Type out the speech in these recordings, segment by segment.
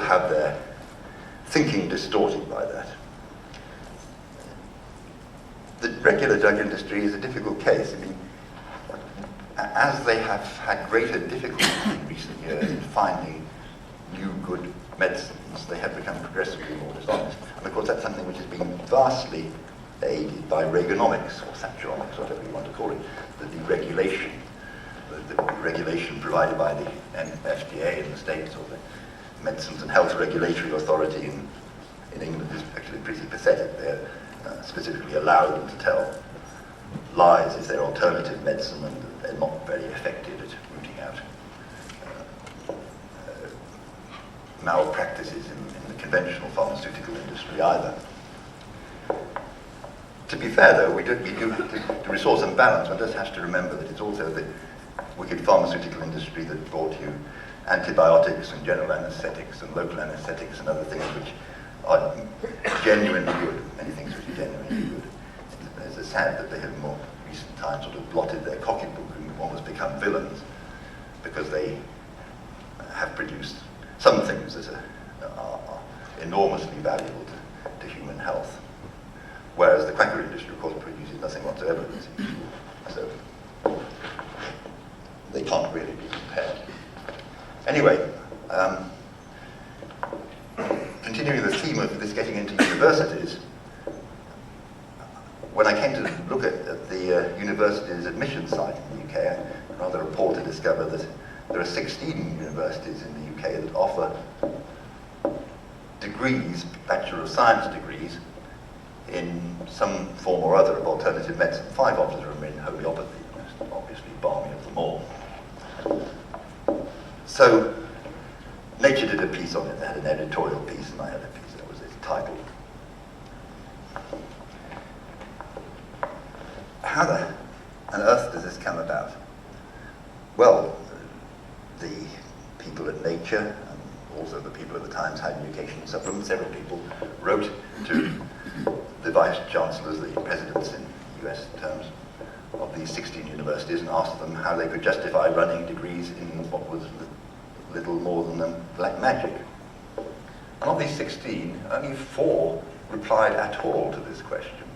have their thinking distorted by that. The regular drug industry is a difficult case. I mean, as they have had greater difficulty in recent years in finding new good medicines, they have become progressively more dishonest. And of course that's something which has been vastly aided by Reaganomics, or Thatcheromics, whatever you want to call it, the deregulation, the regulation provided by the FDA in the States, or the Medicines and Health Regulatory Authority in England is actually pretty pathetic. They're specifically allowed them to tell lies as their alternative medicine, and they're not very effective at rooting out malpractices in the conventional pharmaceutical industry either. To be fair, though, we do to restore some balance, one just has to remember that it's also the wicked pharmaceutical industry that brought you antibiotics and general anesthetics and local anesthetics and other things which are genuinely good, many things which are genuinely good. It's sad that they have in more recent times sort of blotted their copybook and almost become villains because they have produced some things that are enormously valuable to human health, whereas the quackery industry, of course, produces nothing whatsoever. So they can't really be compared. Anyway, continuing the theme of this getting into universities, when I came to look at the university's admission site in the UK, I rather appalled to discover that there are 16 universities in the UK that offer degrees, Bachelor of Science degrees, in some form or other of alternative medicine. 5 of them are in homeopathy, most obviously balmy of them all. So Nature did a piece on it. They had an editorial piece, and I had a piece. That was its title. How on earth does this come about? Well, the people at Nature, and also the people at the Times Higher Education Supplement, several people wrote to the vice chancellors, the presidents in US terms, of these 16 universities and asked them how they could justify running degrees in what was little more than black magic. And of these 16, only 4 replied at all to this question,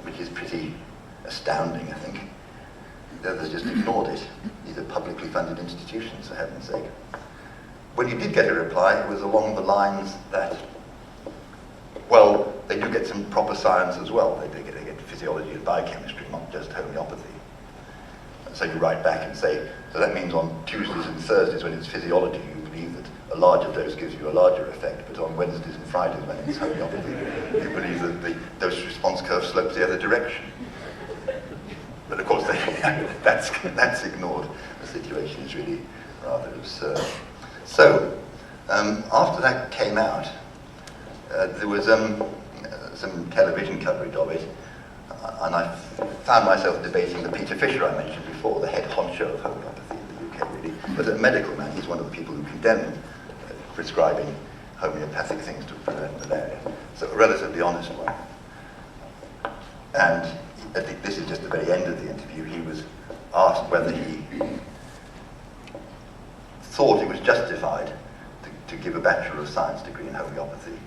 which is pretty astounding, I think. The others just ignored it. These are publicly funded institutions, for heaven's sake. When you did get a reply, it was along the lines that, well, they do get some proper science as well. They get physiology and biochemistry, not just homeopathy. So you write back and say, so that means on Tuesdays and Thursdays when it's physiology, you believe that a larger dose gives you a larger effect, but on Wednesdays and Fridays when it's homeopathy, you believe that the dose response curve slopes the other direction. But of course, that's ignored. The situation is really rather absurd. So, after that came out, there was some television coverage of it, and I found myself debating the Peter Fisher I mentioned before, the head honcho of homeopathy in the UK, really. But a medical man, he's one of the people who condemned prescribing homeopathic things to prevent malaria. So a relatively honest one. And I think this is just the very end of the interview. He was asked whether he thought it was justified to give a Bachelor of Science degree in homeopathy.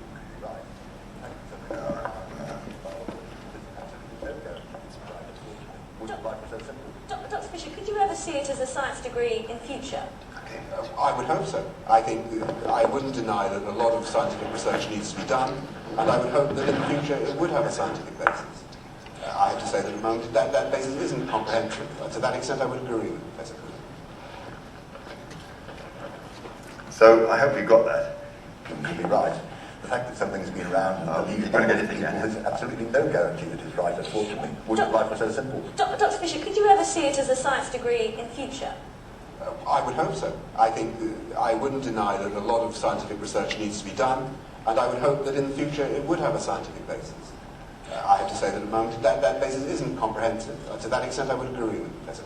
Dr. Fisher, could you ever see it as a science degree in future? Okay. I would hope so. I think I wouldn't deny that a lot of scientific research needs to be done, and I would hope that in the future it would have a scientific basis. I have to say that at the moment that basis isn't comprehensive. To that extent, I would agree with Professor Colquhoun. So I hope you got that. You could be right. The fact that something's been around and believed by many people has absolutely no guarantee that it's right, unfortunately. Wouldn't life was so simple? Dr. Fisher, could you ever see it as a science degree in future? I would hope so. I think I wouldn't deny that a lot of scientific research needs to be done, and I would hope that in the future it would have a scientific basis. I have to say that at the moment that basis isn't comprehensive. To that extent, I would agree with Professor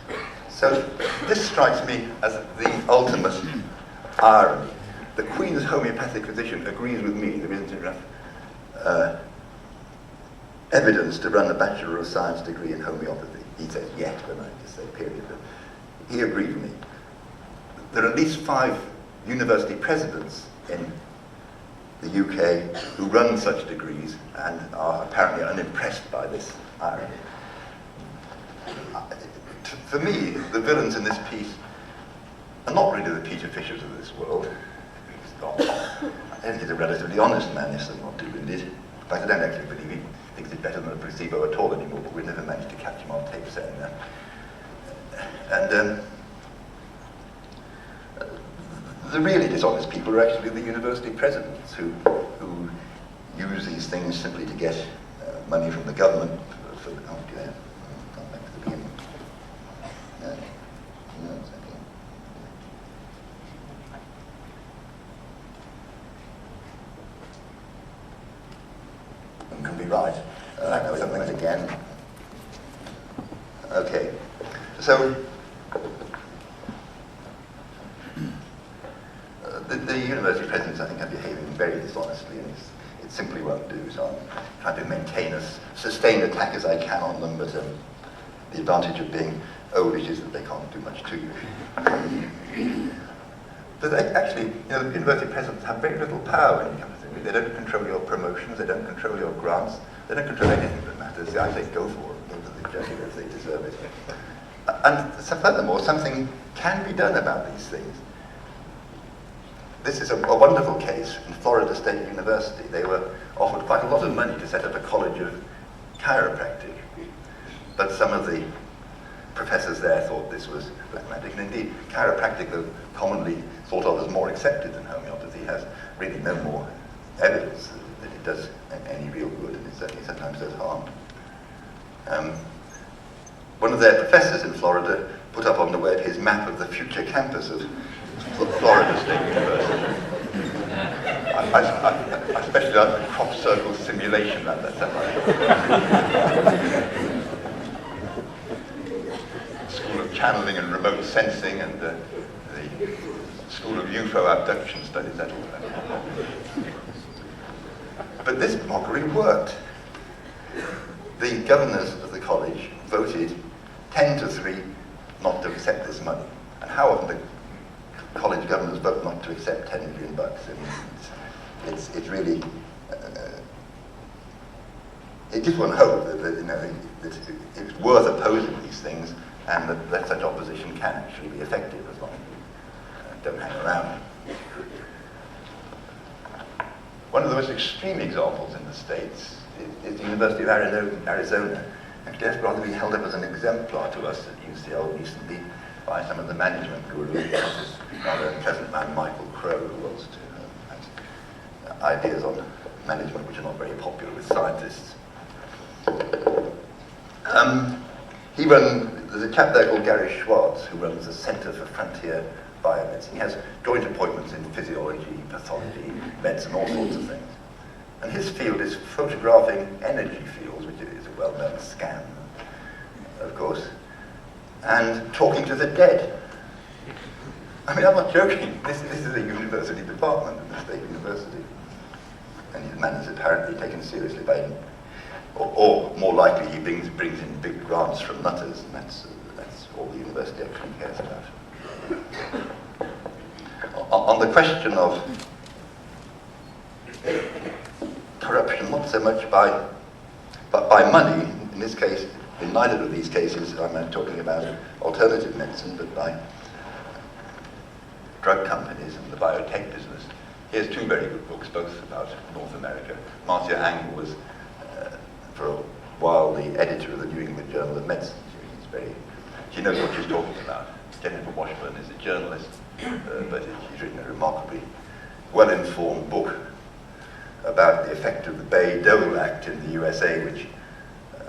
Colquhoun. So this strikes me as the ultimate irony. The Queen's homeopathic physician agrees with me there isn't enough evidence to run a Bachelor of Science degree in homeopathy. He says yet, but I just say period. But he agreed with me. There are at least 5 university presidents in the UK who run such degrees and are apparently unimpressed by this irony. For me, the villains in this piece are not really the Peter Fishers of this world. I think he's a relatively honest man, if not too winded. In fact, I don't actually believe he thinks it's better than a placebo at all anymore, but we never managed to catch him on tape saying that. And the really dishonest people are actually the university presidents who use these things simply to get money from the government for the, oh dear, gone back to the beginning. No, it's okay. Can be right. That was something again. Okay, so the university presidents, I think, are behaving very dishonestly, and it simply won't do. So I'm trying to maintain a sustained attack as I can on them, but the advantage of being oldish is that they can't do much to you. But actually, the university presidents have very little power when you come to think of it. They don't control your promotions, they don't control your grants, they don't control anything that matters. I say go for it, go to the jugular if they deserve it. And so furthermore, something can be done about these things. This is a wonderful case in Florida State University. They were offered quite a lot of money to set up a college of chiropractic, but some of the professors there thought this was black magic, and indeed chiropractic, though commonly thought of as more accepted than homeopathy, has really no more evidence that it does any real good, and it certainly sometimes does harm. One of their professors in Florida put up on the web his map of the future campus of Florida State University. I especially like the crop circle simulation that that's School of Channeling and Remote Sensing, and the School of UFO Abduction Studies, that all that. But this mockery worked. The governors of the college voted 10-3 not to accept this money. And how often the college governors vote not to accept $10 million? I mean, it's really, it gives one hope that it's worth opposing these things, and that such opposition can actually be effective as long as you don't hang around. One of the most extreme examples in the States is the University of Arizona. Actually, that's rather been held up as an exemplar to us at UCL recently by some of the management gurus. This rather pleasant man, Michael Crow, who wants to have ideas on management which are not very popular with scientists. There's a chap there called Gary Schwartz who runs the Center for Frontier Biomedicine. He has joint appointments in physiology, pathology, medicine, all sorts of things. And his field is photographing energy fields, which is a well-known scam, of course, and talking to the dead. I mean, I'm not joking. This is a university department in the State University. And his man is apparently taken seriously by him. Or more likely, he brings in big grants from nutters, and that's all the university actually cares about. On the question of corruption, not so much by money, in this case, in neither of these cases I'm not talking about alternative medicine, but by drug companies and the biotech business. Here's two very good books, both about North America. Marcia Angle was, for a while, the editor of the New England Journal of Medicine. She knows what she's talking about. Jennifer Washburn is a journalist, but she's written a remarkably well-informed book about the effect of the Bayh-Dole Act in the USA, which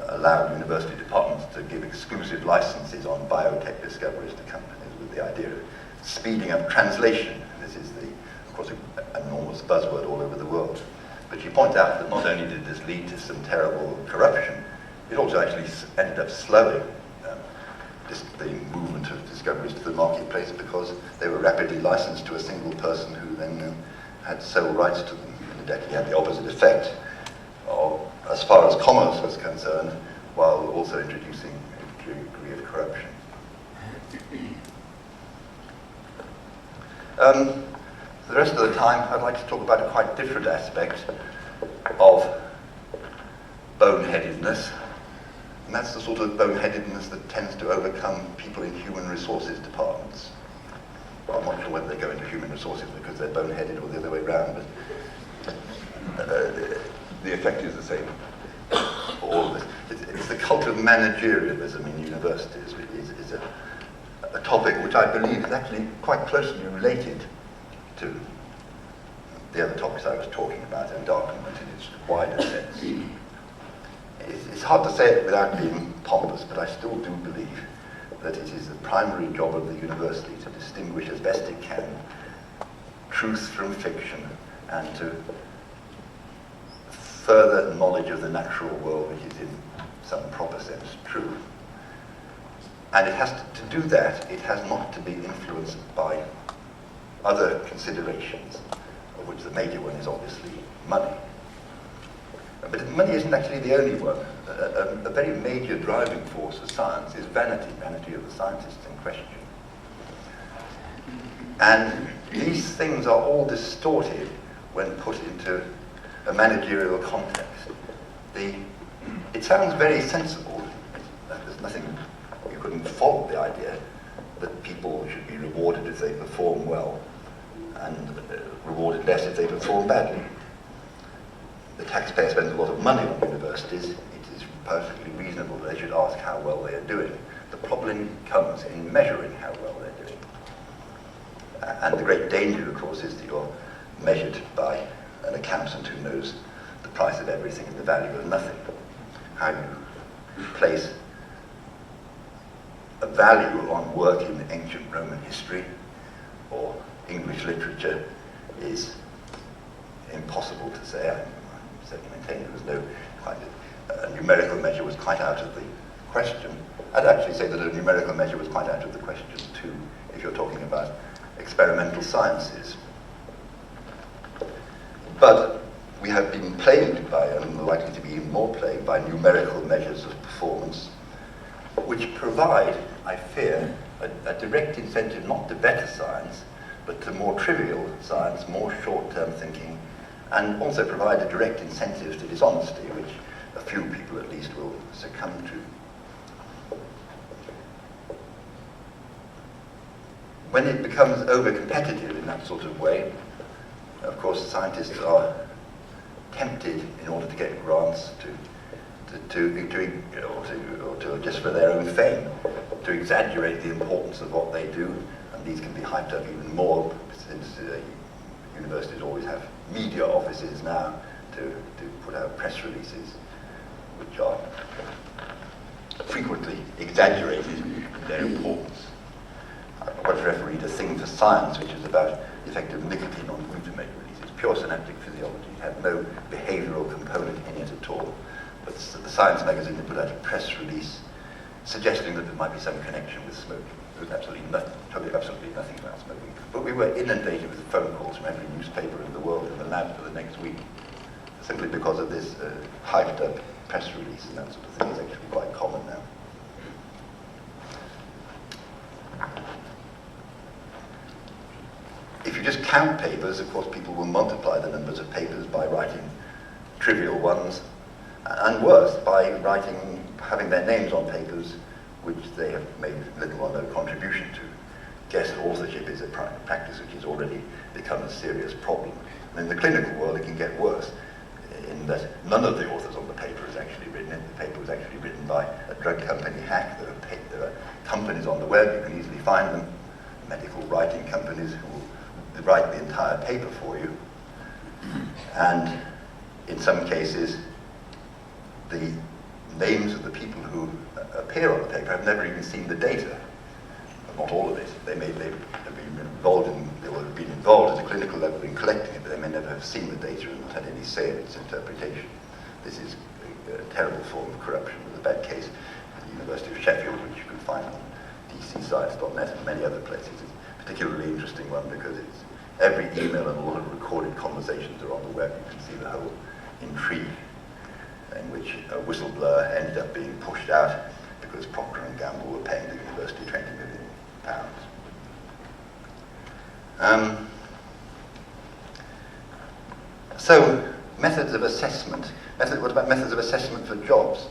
allowed university departments to give exclusive licenses on biotech discoveries to companies with the idea of speeding up translation. This is, of course, an enormous buzzword all over the world. But she points out that not only did this lead to some terrible corruption, it also actually ended up slowing the movement of discoveries to the marketplace, because they were rapidly licensed to a single person who then had sole rights to them. And it actually had the opposite effect as far as commerce was concerned, while also introducing a degree of corruption. For the rest of the time, I'd like to talk about a quite different aspect of boneheadedness, and that's the sort of boneheadedness that tends to overcome people in human resources departments. Well, I'm not sure whether they go into human resources because they're boneheaded or the other way around, but the effect is the same for all of this. It's the cult of managerialism in universities, which is a topic which I believe is actually quite closely related to the other topics I was talking about, Endarkenment in its wider sense. It's hard to say it without being pompous, but I still do believe that it is the primary job of the university to distinguish as best it can truth from fiction and to further knowledge of the natural world, which is in some proper sense true. And it has to do that, it has not to be influenced by other considerations, of which the major one is obviously money. But money isn't actually the only one. A very major driving force of science is vanity of the scientists in question. And these things are all distorted when put into a managerial context. It sounds very sensible. There's nothing, you couldn't fault the idea that people should be rewarded if they perform well and rewarded less if they perform badly. The taxpayer spends a lot of money on universities. It is perfectly reasonable that they should ask how well they are doing. The problem comes in measuring how well they're doing. And the great danger, of course, is that you're measured by an accountant who knows the price of everything and the value of nothing. How you place a value on work in ancient Roman history or English literature is impossible to say. I certainly maintain there was no a numerical measure was quite out of the question. I'd actually say that a numerical measure was quite out of the question too, if you're talking about experimental sciences. But we have been plagued by, and are likely to be even more plagued by, numerical measures of performance, which provide, I fear, a direct incentive not to better science, but to more trivial science, more short-term thinking, and also provide a direct incentive to dishonesty, which a few people at least will succumb to. When it becomes over-competitive in that sort of way, of course, scientists are tempted, in order to get grants, or just for their own fame, to exaggerate the importance of what they do, and these can be hyped up even more since universities always have media offices now to put out press releases, which are frequently exaggerated in their importance. I once refereed a thing for science, which is about the effect of nicotine on glutamate release. It's pure synaptic physiology. It had no behavioral component in it at all. But the Science magazine had put out a press release suggesting that there might be some connection with smoking. There was absolutely nothing about smoking. But we were inundated with phone calls from every newspaper in the world in the lab for the next week, simply because of this hyped up press release, and that sort of thing is actually quite common now. If you just count papers, of course, people will multiply the numbers of papers by writing trivial ones, and worse, by having their names on papers which they have made little or no contribution to. Guest authorship is a practice which has already become a serious problem. And in the clinical world, it can get worse, in that none of the authors on the paper is actually written. The paper was actually written by a drug company hack. There are companies on the web, you can easily find them, medical writing companies who will write the entire paper for you. And in some cases, the names of the people who appear on the paper have never even seen the data. Not all of it. They have been involved at a clinical level in collecting it, but they may never have seen the data and not had any say in its interpretation. This is a terrible form of corruption. There's a bad case at the University of Sheffield, which you can find on dcscience.net and many other places. It's a particularly interesting one because it's every email and a lot of recorded conversations are on the web. You can see the whole intrigue in which a whistleblower ended up being pushed out because Procter & Gamble were paying the university £20 million. So, methods of assessment. What about methods of assessment for jobs?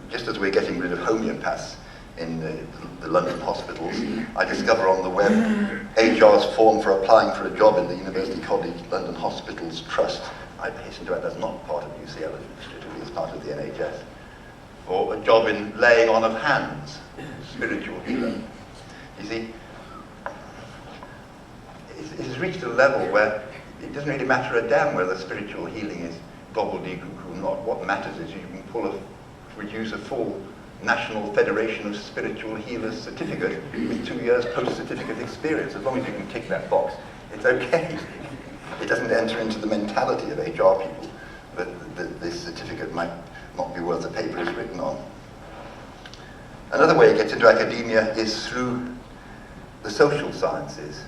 Just as we're getting rid of homeopaths in the London hospitals, I discover on the web HR's form for applying for a job in the University College London Hospitals Trust. I hasten to add that's not part of UCL, it's part of the NHS. Or a job in laying on of hands, spiritual healer. You see, it's reached a level where it doesn't really matter a damn whether spiritual healing is gobbledygook or not. What matters is you can produce a full National Federation of Spiritual Healers certificate with 2 years post-certificate experience. As long as you can tick that box, it's okay. It doesn't enter into the mentality of HR people that this certificate might not be worth the paper it's written on. Another way it gets into academia is through the social sciences.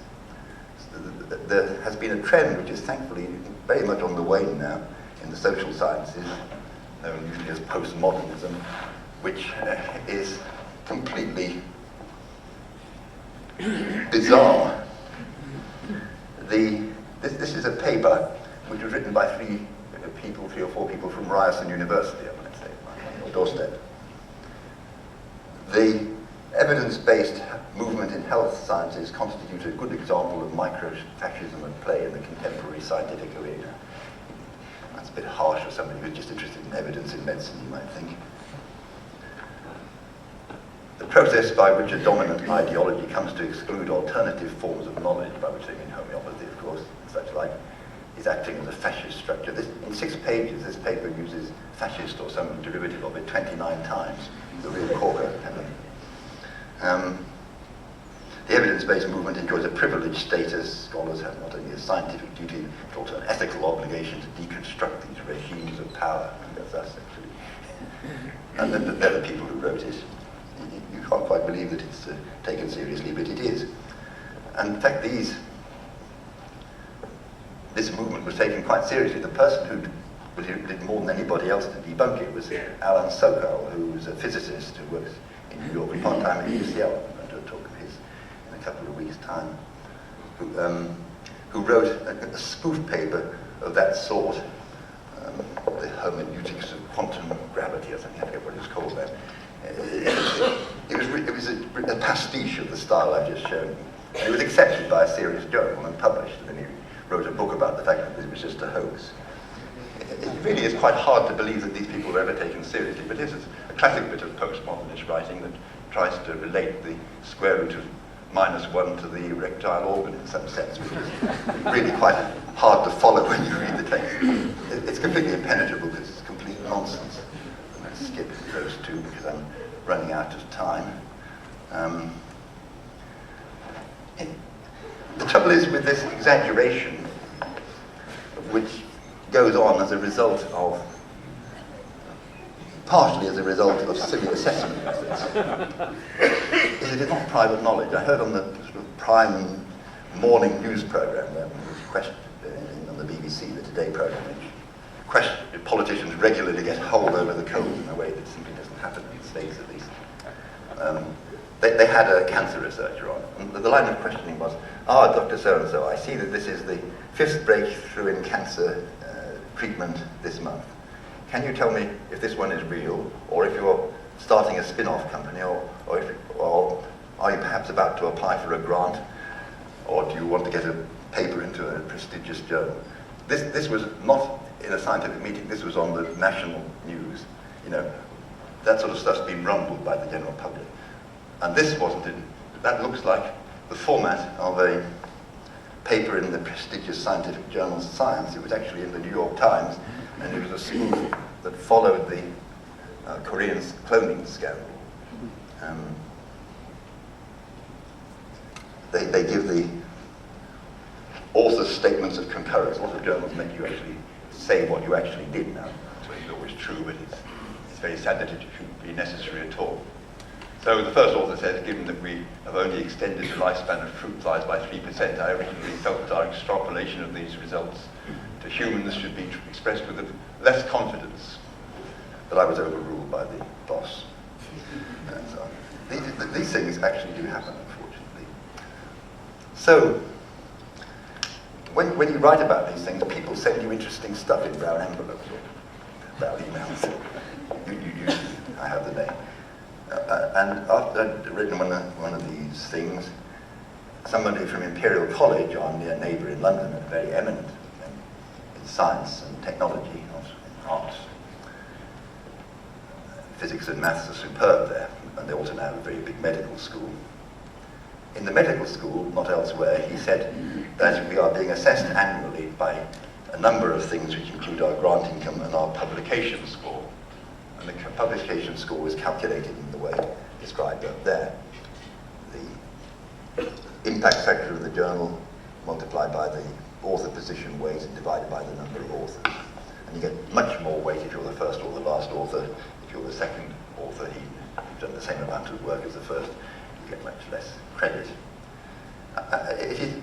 There has been a trend which is thankfully very much on the wane now in the social sciences, known usually as postmodernism, which is completely bizarre. This is a paper which was written by three or four people from Ryerson University, I'm going to say, on your doorstep. The evidence-based movement in health sciences constitutes a good example of micro-fascism at play in the contemporary scientific arena. That's a bit harsh for somebody who's just interested in evidence in medicine, you might think. The process by which a dominant ideology comes to exclude alternative forms of knowledge, by which they mean homeopathy, of course, and such like, is acting as a fascist structure. In 6 pages, this paper uses fascist or some derivative of it 29 times. The real corker. The evidence-based movement enjoys a privileged status. Scholars have not only a scientific duty, but also an ethical obligation to deconstruct these regimes of power. And that's us, actually. And then they're the people who wrote it. You can't quite believe that it's taken seriously, but it is. And in fact, this movement was taken quite seriously. The person who did more than anybody else to debunk it was Alan Sokal, who was a physicist who works in New York part-time at UCL. I'm going to do a talk of his in a couple of weeks' time, who wrote a spoof paper of that sort, the hermeneutics of quantum gravity or something. I forget what it's called there. It was a pastiche of the style I've just shown you. It was accepted by a serious journal and published, and then he wrote a book about the fact that it was just a hoax. It really is quite hard to believe that these people were ever taken seriously, but this is a classic bit of postmodernist writing that tries to relate the square root of -1 to the erectile organ in some sense, which is really quite hard to follow when you read the text. It's completely impenetrable because it's complete nonsense. I'm going to skip those two because I'm running out of time. The trouble is with this exaggeration, which goes on as a result of, partially as a result of silly assessment methods, is it is not private knowledge. I heard on the sort of prime morning news program, on the BBC, the Today program, which politicians regularly get holed over the coals in a way that simply doesn't happen in the States at least. They had a cancer researcher on, and the line of questioning was, Dr. So-and-so, I see that this is the 5th breakthrough in cancer treatment this month. Can you tell me if this one is real, or if you're starting a spin-off company, or are you perhaps about to apply for a grant, or do you want to get a paper into a prestigious journal? This was not in a scientific meeting, this was on the national news. You know, that sort of stuff's been rumbled by the general public. And this wasn't in, that looks like the format of a paper in the prestigious scientific journal Science. It was actually in the New York Times, and it was a spoof that followed the Korean cloning scandal. They give the author's statements of concurrence. A lot of journals make you actually say what you actually did now. So it's always true, but it's very sad that it shouldn't be necessary at all. So the first author says, given that we have only extended the lifespan of fruit flies by 3%, I originally felt that our extrapolation of these results to humans should be expressed with less confidence. But I was overruled by the boss. And so on. These things actually do happen, unfortunately. So, when you write about these things, people send you interesting stuff in brown envelopes or brown emails. I have the name. And after I'd written one of these things, somebody from Imperial College, our near neighbour in London, and very eminent in science and technology, not in arts. Physics and maths are superb there, and they also now have a very big medical school. In the medical school, not elsewhere, he said that we are being assessed annually by a number of things which include our grant income and our publication score. And the publication score is calculated in the way described up there. The impact factor of the journal multiplied by the author position weight and divided by the number of authors. And you get much more weight if you're the first or the last author. If you're the second author, you've done the same amount of work as the first, you get much less credit. It is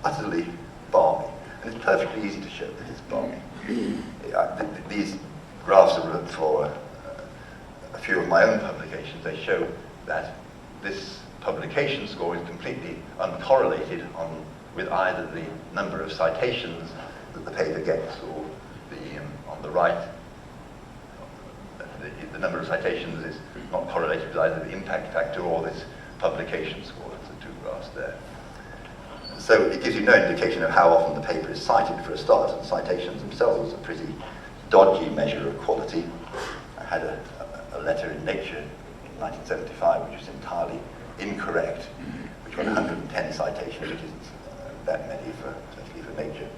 utterly balmy, and it's perfectly easy to show that it's balmy. These graphs are for a few of my own publications. They show that this publication score is completely uncorrelated with either the number of citations that the paper gets or on the right. The number of citations is not correlated with either the impact factor or this publication score. That's the two graphs there. So it gives you no indication of how often the paper is cited for a start, and citations themselves are a pretty dodgy measure of quality. I had a letter in Nature in 1975 which was entirely incorrect, which got 110 citations, which isn't that many, especially for Nature.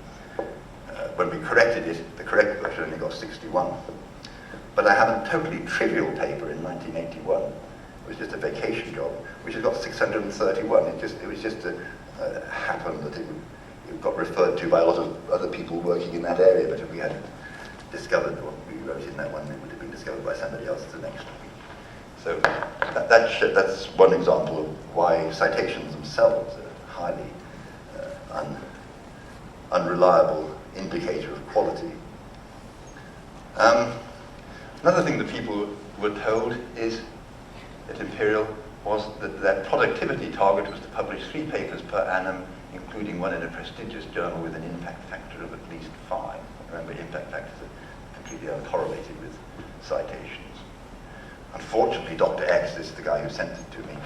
When we corrected it, the correct version only got 61. But I have a totally trivial paper in 1981. It was just a vacation job, which has got 631. It was just happened that it got referred to by a lot of other people working in that area. But if we had discovered what we wrote in that one, it would have been discovered by somebody else the next week. So that's one example of why citations themselves are a highly unreliable indicator of quality. Another thing that people were told is at Imperial was that their productivity target was to publish 3 papers per annum, including one in a prestigious journal with an impact factor of at least 5. Remember, impact factors are completely uncorrelated with citations. Unfortunately, Dr. X, this is the guy who sent it to me,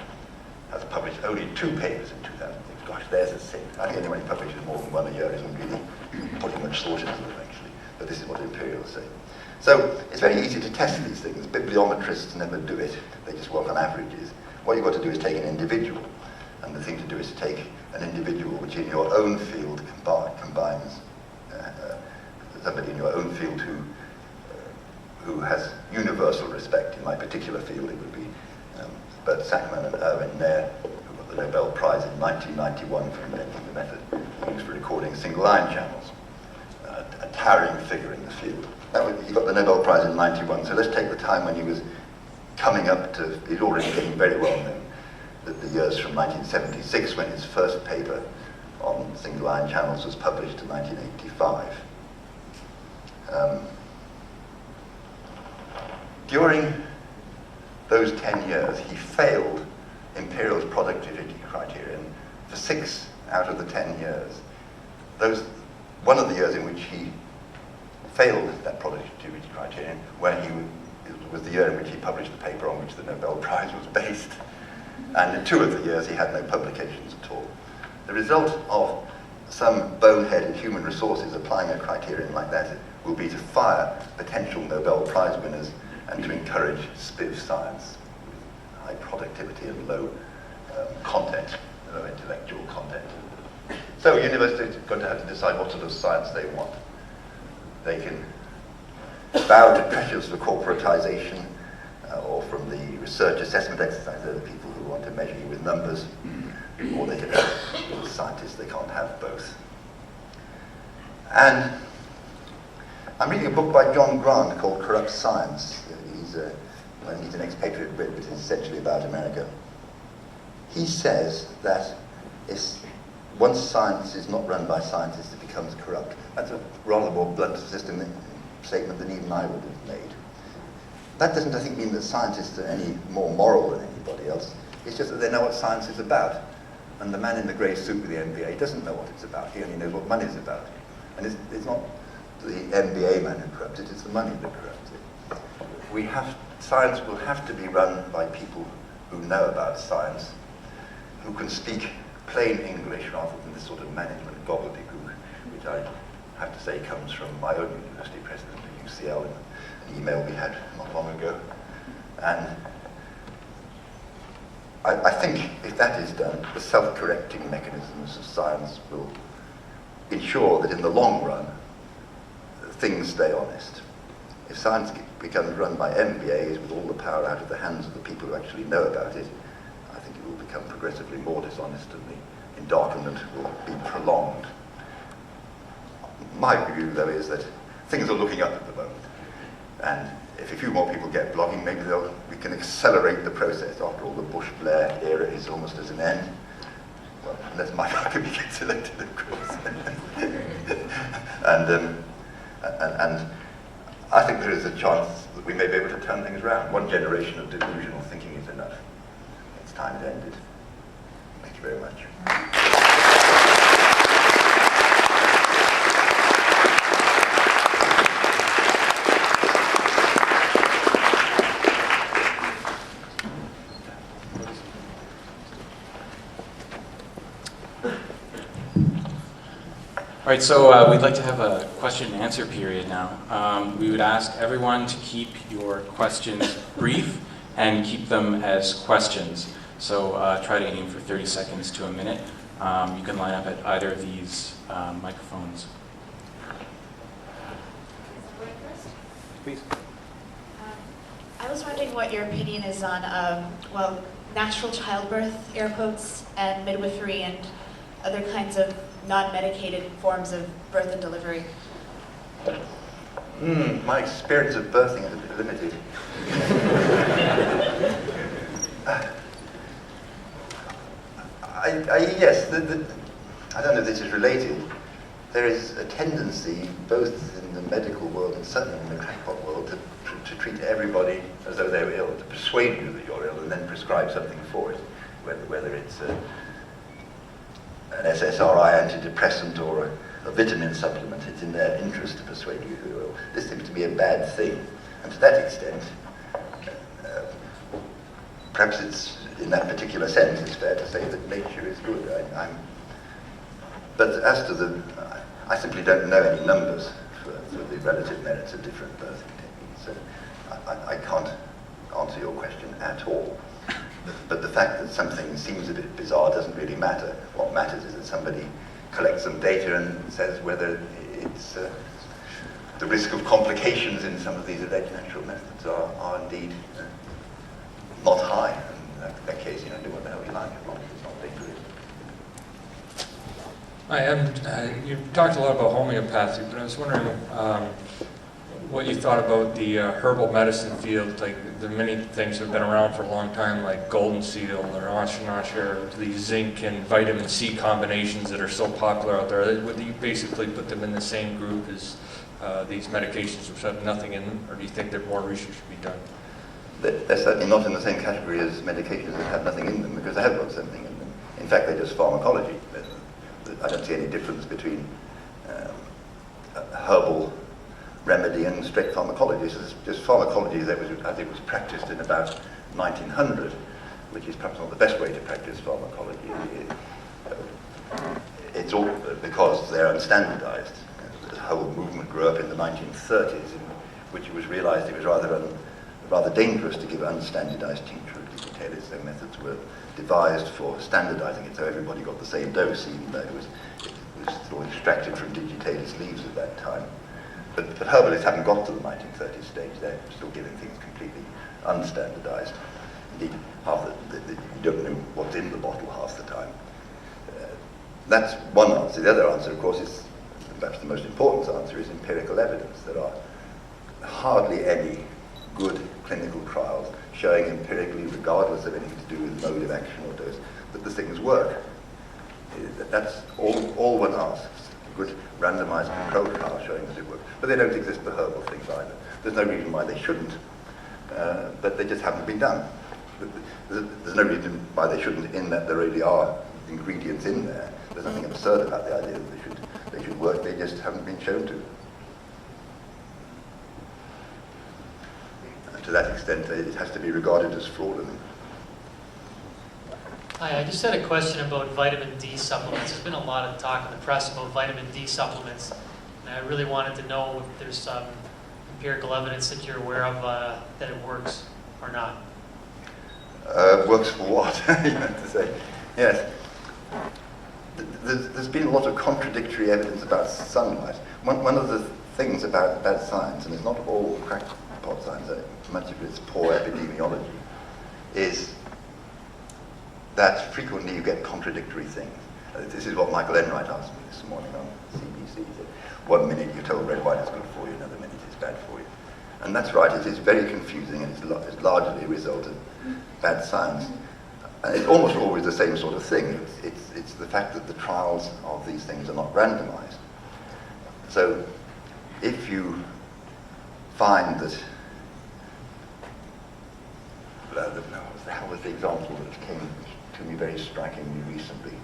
has published only 2 papers in 2006. Gosh, there's a sin. I think anyone who publishes more than 1 a year isn't really putting much thought into them, actually. But this is what Imperial say. So it's very easy to test these things. Bibliometrists never do it. They just work on averages. What you've got to do is take an individual. And the thing to do is to take an individual which in your own field combines somebody in your own field who has universal respect. In my particular field, it would be Bert Sackman and Erwin Nair, who got the Nobel Prize in 1991 for inventing the method used for recording single ion channels. A towering figure in the field. He got the Nobel Prize in 91, so let's take the time when he was coming up to, he'd already getting very well known, the years from 1976 when his first paper on single ion channels was published to 1985. During those 10 years, he failed Imperial's productivity criterion for 6 out of the 10 years. One of the years in which he failed that productivity criterion, it was the year in which he published the paper on which the Nobel Prize was based. And in 2 of the years, he had no publications at all. The result of some bonehead in human resources applying a criterion like that will be to fire potential Nobel Prize winners and to encourage spiv science with high productivity and low content, low intellectual content. So universities are going to have to decide what sort of science they want. They can bow to pressures for corporatization or from the research assessment exercise. They're the people who want to measure you with numbers, or they can have scientists. They can't have both. And I'm reading a book by John Grant called Corrupt Science. He's an expatriate Brit, but it's essentially about America. He says that once science is not run by scientists, it becomes corrupt. That's a rather more blunt statement than even I would have made. That doesn't, I think, mean that scientists are any more moral than anybody else. It's just that they know what science is about. And the man in the grey suit with the MBA doesn't know what it's about. He only knows what money's about. And it's not the MBA man who corrupts it, it's the money that corrupts it. Science will have to be run by people who know about science, who can speak plain English rather than this sort of management gobbledygook, which I have to say comes from my own university president at UCL in an email we had not long ago. And I think if that is done, the self-correcting mechanisms of science will ensure that in the long run, things stay honest. If science becomes run by MBAs with all the power out of the hands of the people who actually know about it, I think it will become progressively more dishonest and the endarkenment will be prolonged. My view, though, is that things are looking up at the moment. And if a few more people get blogging, maybe we can accelerate the process. After all, the Bush-Blair era is almost at an end. Well, unless Mike Huckabee gets elected, of course. And I think there is a chance that we may be able to turn things around. One generation of delusional thinking is enough. Its time has ended. Thank you very much. All right, so we'd like to have a question and answer period now. We would ask everyone to keep your questions brief and keep them as questions. So try to aim for 30 seconds to a minute. You can line up at either of these microphones. Please. I was wondering what your opinion is on, natural childbirth, air quotes, and midwifery and other kinds of non-medicated forms of birth and delivery. My experience of birthing is a bit limited. Yes, I don't know if this is related. There is a tendency, both in the medical world and certainly in the crackpot world, to treat everybody as though they were ill, to persuade you that you're ill and then prescribe something for it, whether it's an SSRI antidepressant or a vitamin supplement. It's in their interest to persuade you who are ill. This seems to be a bad thing. And to that extent, perhaps it's, in that particular sense, it's fair to say that nature is good. But as to I simply don't know any numbers for the relative merits of different birthing techniques. So I can't answer your question at all. But the fact that something seems a bit bizarre doesn't really matter. What matters is that somebody collects some data and says whether it's the risk of complications in some of these alleged natural methods are indeed not high. And in that case, do what the hell you like as long as it's not dangerous. You've talked a lot about homeopathy, but I was wondering what you thought about the herbal medicine field. Like, there are many things that have been around for a long time, like golden seal or ashwagandha, or these zinc and vitamin C combinations that are so popular out there. Would you basically put them in the same group as these medications which have nothing in them, or do you think that more research should be done? They're certainly not in the same category as medications that have nothing in them, because they have got something in them. In fact, they're just pharmacology. I don't see any difference between herbal remedy and straight pharmacology. So it's just pharmacology that as it was practiced in about 1900, which is perhaps not the best way to practice pharmacology. It's all because they're unstandardized. The whole movement grew up in the 1930s, in which it was realized it was rather dangerous to give unstandardized tincture of digitalis. So methods were devised for standardizing it so everybody got the same dose, even though it was sort of extracted from digitalis leaves at that time. But herbalists haven't got to the 1930s stage. They're still giving things completely unstandardized. Indeed, you don't know what's in the bottle half the time. That's one answer. The other answer, of course, is perhaps the most important answer, is empirical evidence. There are hardly any good clinical trials showing empirically, regardless of anything to do with mode of action or dose, that the things work. That's all one asks. A good randomized controlled trial showing that it works. But they don't exist for herbal things either. There's no reason why they shouldn't, but they just haven't been done. There's no reason why they shouldn't, in that there really are ingredients in there. There's nothing absurd about the idea that they should work. They just haven't been shown to. And to that extent, it has to be regarded as fraudulent. Hi, I just had a question about vitamin D supplements. There's been a lot of talk in the press about vitamin D supplements, and I really wanted to know if there's some empirical evidence that you're aware of that it works or not. Works for what? You meant to say. Yes. There's been a lot of contradictory evidence about sunlight. One of the things about science, and it's not all crackpot science, much of it's poor epidemiology, is that frequently you get contradictory things. This is what Michael Enright asked me this morning on CBC. He said, 1 minute you're told red wine is good for you, another minute it's bad for you. And that's right, it is very confusing, and it's largely a result of bad science. And it's almost always the same sort of thing. It's the fact that the trials of these things are not randomized. So if you find that, how was the example that came to me very strikingly recently?